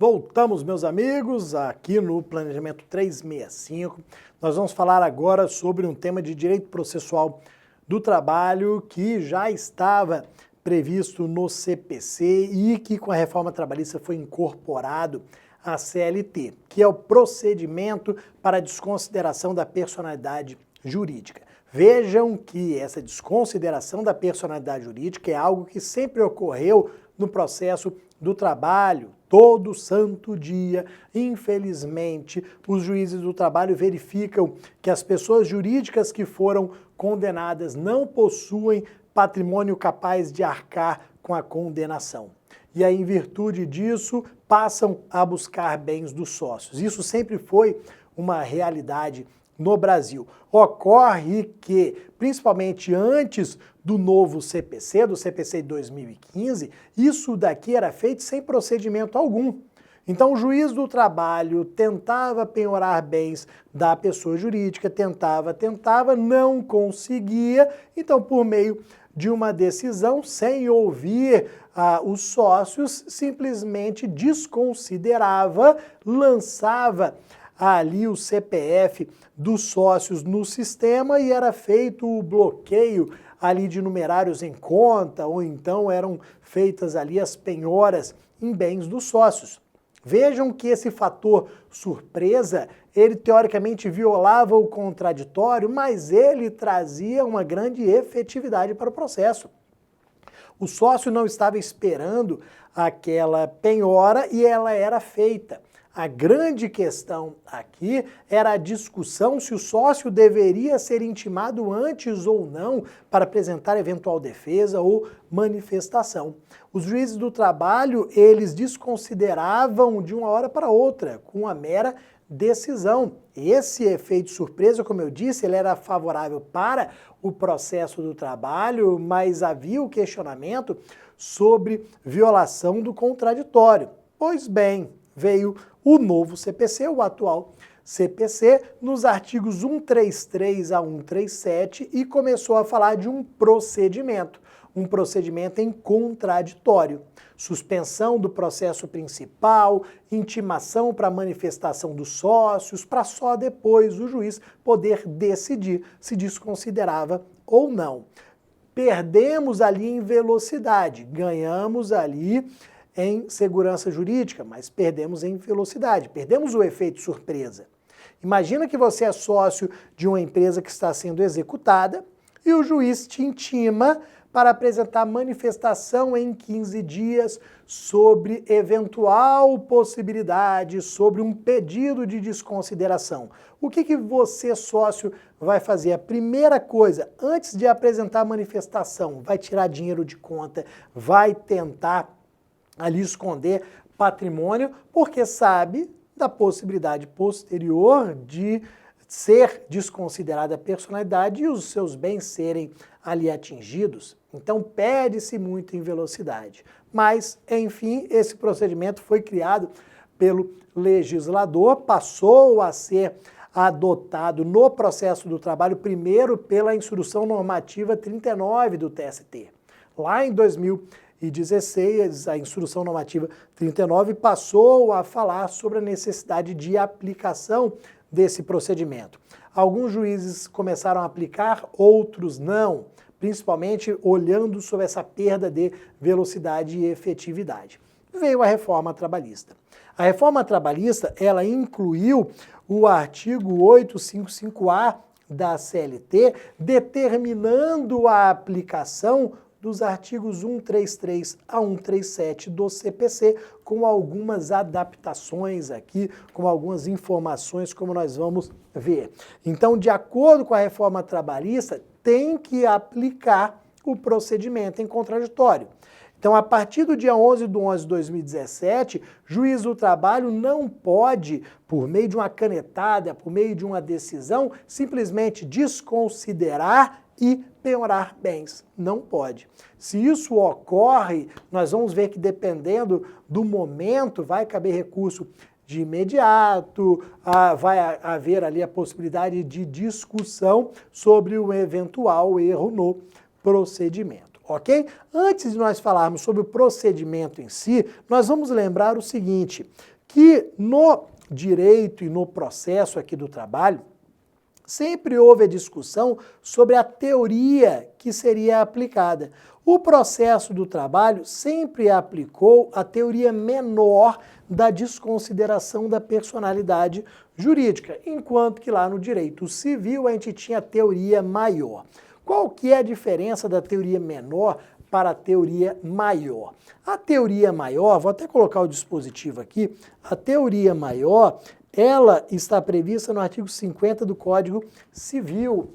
Voltamos, meus amigos, aqui no Planejamento 365. Nós vamos falar agora sobre um tema de direito processual do trabalho que já estava previsto no CPC e que com a reforma trabalhista foi incorporado à CLT, que é o procedimento para desconsideração da personalidade jurídica. Vejam que essa desconsideração da personalidade jurídica é algo que sempre ocorreu no processo do trabalho, todo santo dia. Infelizmente, os juízes do trabalho verificam que as pessoas jurídicas que foram condenadas não possuem patrimônio capaz de arcar com a condenação. E aí, em virtude disso, passam a buscar bens dos sócios. Isso sempre foi uma realidade no Brasil. Ocorre que, principalmente antes do novo CPC, do CPC de 2015, isso daqui era feito sem procedimento algum. Então o juiz do trabalho tentava penhorar bens da pessoa jurídica, tentava, não conseguia, então por meio de uma decisão, sem ouvir os sócios, simplesmente desconsiderava, lançava ali o CPF dos sócios no sistema e era feito o bloqueio ali de numerários em conta, ou então eram feitas ali as penhoras em bens dos sócios. Vejam que esse fator surpresa, ele teoricamente violava o contraditório, mas ele trazia uma grande efetividade para o processo. O sócio não estava esperando aquela penhora e ela era feita. A grande questão aqui era a discussão se o sócio deveria ser intimado antes ou não para apresentar eventual defesa ou manifestação. Os juízes do trabalho, eles desconsideravam de uma hora para outra, com a mera decisão. Esse efeito surpresa, como eu disse, ele era favorável para o processo do trabalho, mas havia o questionamento sobre violação do contraditório. Pois bem, veio o novo CPC, o atual CPC, nos artigos 133 a 137 e começou a falar de um procedimento em contraditório. Suspensão do processo principal, intimação para manifestação dos sócios, para só depois o juiz poder decidir se desconsiderava ou não. Perdemos ali em velocidade, ganhamos ali em segurança jurídica, mas perdemos em velocidade, perdemos o efeito surpresa. Imagina que você é sócio de uma empresa que está sendo executada e o juiz te intima para apresentar manifestação em 15 dias sobre eventual possibilidade, sobre um pedido de desconsideração. O que você, sócio, vai fazer? A primeira coisa, antes de apresentar a manifestação, vai tirar dinheiro de conta, vai tentar ali esconder patrimônio, porque sabe da possibilidade posterior de ser desconsiderada a personalidade e os seus bens serem ali atingidos. Então perde-se muito em velocidade. Mas, enfim, esse procedimento foi criado pelo legislador, passou a ser adotado no processo do trabalho, primeiro pela Instrução Normativa 39 do TST. Lá em 2016, a Instrução Normativa 39 passou a falar sobre a necessidade de aplicação desse procedimento. Alguns juízes começaram a aplicar, outros não, principalmente olhando sobre essa perda de velocidade e efetividade. Veio a reforma trabalhista. A reforma trabalhista, ela incluiu o artigo 855A da CLT, determinando a aplicação dos artigos 133 a 137 do CPC, com algumas adaptações aqui, com algumas informações, como nós vamos ver. Então, de acordo com a reforma trabalhista, tem que aplicar o procedimento em contraditório. Então, a partir do dia 11/11/2017, juiz do trabalho não pode, por meio de uma canetada, por meio de uma decisão, simplesmente desconsiderar e penhorar bens. Não pode. Se isso ocorre, nós vamos ver que dependendo do momento, vai caber recurso de imediato, vai haver ali a possibilidade de discussão sobre o eventual erro no procedimento. ok? Antes de nós falarmos sobre o procedimento em si, nós vamos lembrar o seguinte, que no direito e no processo aqui do trabalho, sempre houve a discussão sobre a teoria que seria aplicada. O processo do trabalho sempre aplicou a teoria menor da desconsideração da personalidade jurídica, enquanto que lá no direito civil a gente tinha a teoria maior. Qual que é a diferença da teoria menor para a teoria maior? A teoria maior, vou até colocar o dispositivo aqui, a teoria maior, ela está prevista no artigo 50 do Código Civil.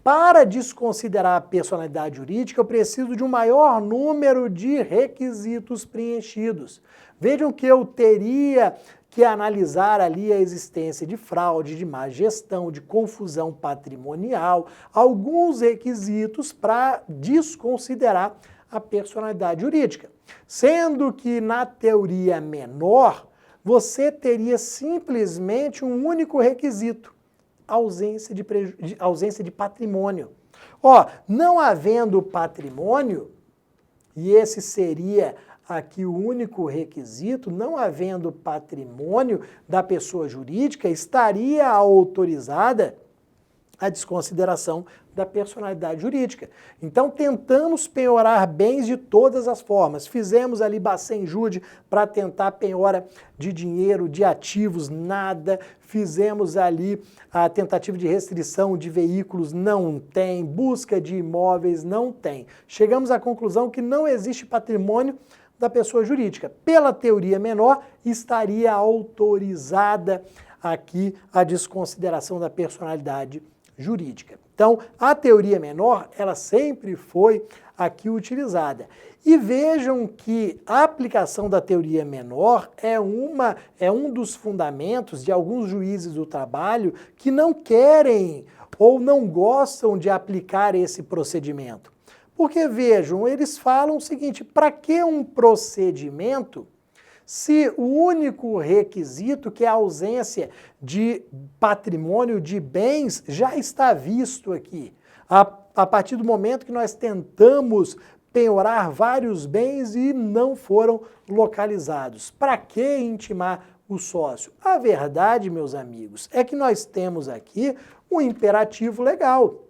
Para desconsiderar a personalidade jurídica, eu preciso de um maior número de requisitos preenchidos. Vejam que eu teria que analisar ali a existência de fraude, de má gestão, de confusão patrimonial, alguns requisitos para desconsiderar a personalidade jurídica. Sendo que na teoria menor, você teria simplesmente um único requisito, ausência de patrimônio. Ó, não havendo patrimônio, e esse seria aqui o único requisito, não havendo patrimônio da pessoa jurídica, estaria autorizada a desconsideração da personalidade jurídica. Então tentamos penhorar bens de todas as formas. Fizemos ali bacen-júri para tentar penhora de dinheiro, de ativos, nada. Fizemos ali a tentativa de restrição de veículos, não tem. Busca de imóveis, não tem. Chegamos à conclusão que não existe patrimônio da pessoa jurídica. Pela teoria menor, estaria autorizada aqui a desconsideração da personalidade jurídica. Então, a teoria menor, ela sempre foi aqui utilizada. E vejam que a aplicação da teoria menor é um dos fundamentos de alguns juízes do trabalho que não querem ou não gostam de aplicar esse procedimento. Porque, vejam, eles falam o seguinte, para que um procedimento se o único requisito, que é a ausência de patrimônio, de bens, já está visto aqui? A partir do momento que nós tentamos penhorar vários bens e não foram localizados. Para que intimar o sócio? A verdade, meus amigos, é que nós temos aqui um imperativo legal.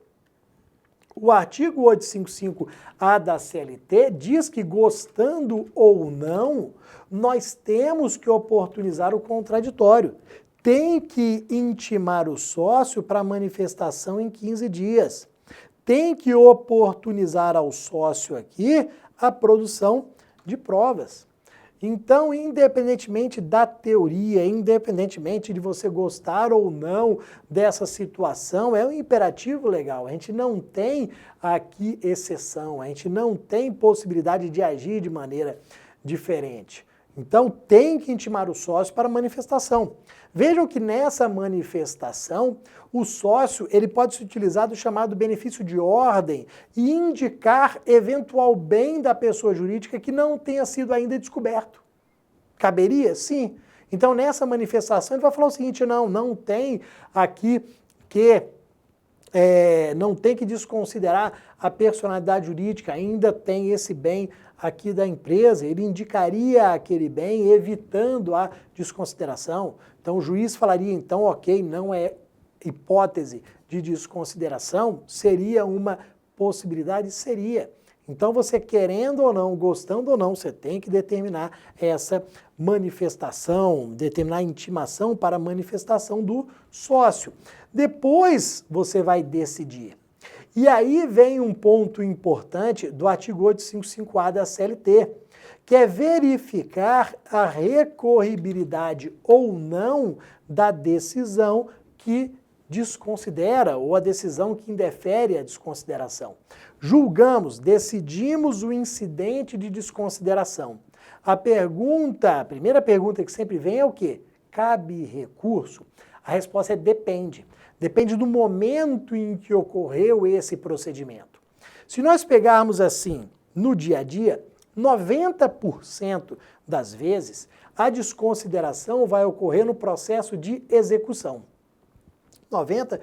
O artigo 855-A da CLT diz que, gostando ou não, nós temos que oportunizar o contraditório. Tem que intimar o sócio para manifestação em 15 dias. Tem que oportunizar ao sócio aqui a produção de provas. Então, independentemente da teoria, independentemente de você gostar ou não dessa situação, é um imperativo legal. A gente não tem aqui exceção, a gente não tem possibilidade de agir de maneira diferente. Então, tem que intimar o sócio para manifestação. Vejam que nessa manifestação, o sócio ele pode se utilizar do chamado benefício de ordem e indicar eventual bem da pessoa jurídica que não tenha sido ainda descoberto. Caberia? Sim. Então, nessa manifestação, ele vai falar o seguinte, não tem aqui que... não tem que desconsiderar a personalidade jurídica, ainda tem esse bem aqui da empresa, ele indicaria aquele bem evitando a desconsideração. Então o juiz falaria, então, ok, não é hipótese de desconsideração, seria uma possibilidade? Seria. Então você querendo ou não, gostando ou não, você tem que determinar essa manifestação, determinar a intimação para a manifestação do sócio. Depois você vai decidir. E aí vem um ponto importante do artigo 855-A da CLT, que é verificar a recorribilidade ou não da decisão que desconsidera ou a decisão que indefere a desconsideração. Julgamos, decidimos o incidente de desconsideração. A primeira pergunta que sempre vem é o quê? Cabe recurso? A resposta é depende. Depende do momento em que ocorreu esse procedimento. Se nós pegarmos assim, no dia a dia, 90% das vezes, a desconsideração vai ocorrer no processo de execução. 90%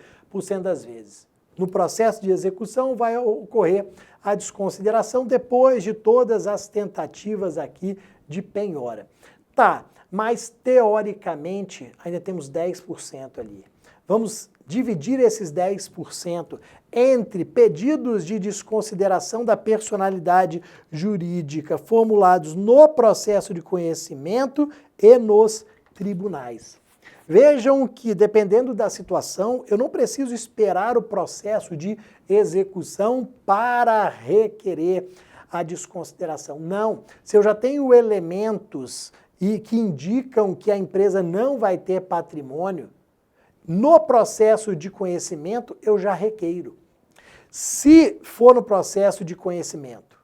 das vezes. no processo de execução vai ocorrer a desconsideração depois de todas as tentativas aqui de penhora. Tá, mas teoricamente ainda temos 10% ali. Vamos dividir esses 10% entre pedidos de desconsideração da personalidade jurídica formulados no processo de conhecimento e nos tribunais. Vejam que, dependendo da situação, eu não preciso esperar o processo de execução para requerer a desconsideração. Não, se eu já tenho elementos que indicam que a empresa não vai ter patrimônio, no processo de conhecimento eu já requeiro. Se for no processo de conhecimento,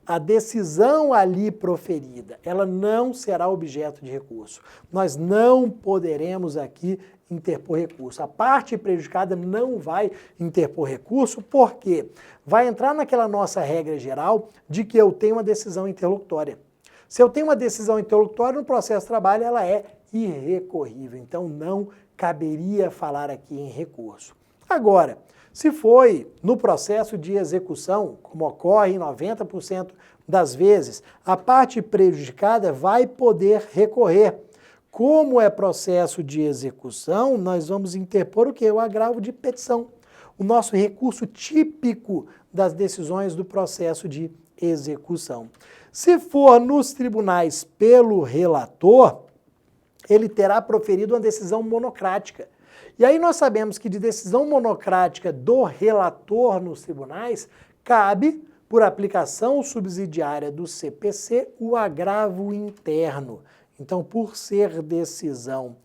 a decisão ali proferida, ela não será objeto de recurso. Nós não poderemos aqui interpor recurso. A parte prejudicada não vai interpor recurso, porque vai entrar naquela nossa regra geral de que eu tenho uma decisão interlocutória. Se eu tenho uma decisão interlocutória no processo de trabalho, ela é irrecorrível. Então, não caberia falar aqui em recurso. Agora, se foi no processo de execução, como ocorre em 90% das vezes, a parte prejudicada vai poder recorrer. Como é processo de execução, nós vamos interpor o quê? O agravo de petição. O nosso recurso típico das decisões do processo de execução. Se for nos tribunais pelo relator, ele terá proferido uma decisão monocrática. E aí nós sabemos que de decisão monocrática do relator nos tribunais, cabe, por aplicação subsidiária do CPC, o agravo interno. Então, por ser decisão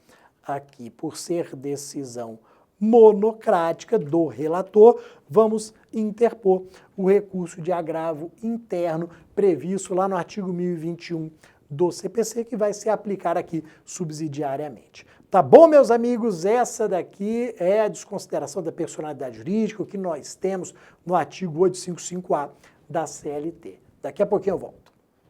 aqui, por ser decisão monocrática do relator, vamos interpor o recurso de agravo interno previsto lá no artigo 1021 do CPC, que vai se aplicar aqui subsidiariamente. Tá bom, meus amigos? Essa daqui é a desconsideração da personalidade jurídica que nós temos no artigo 855-A da CLT. Daqui a pouquinho eu volto.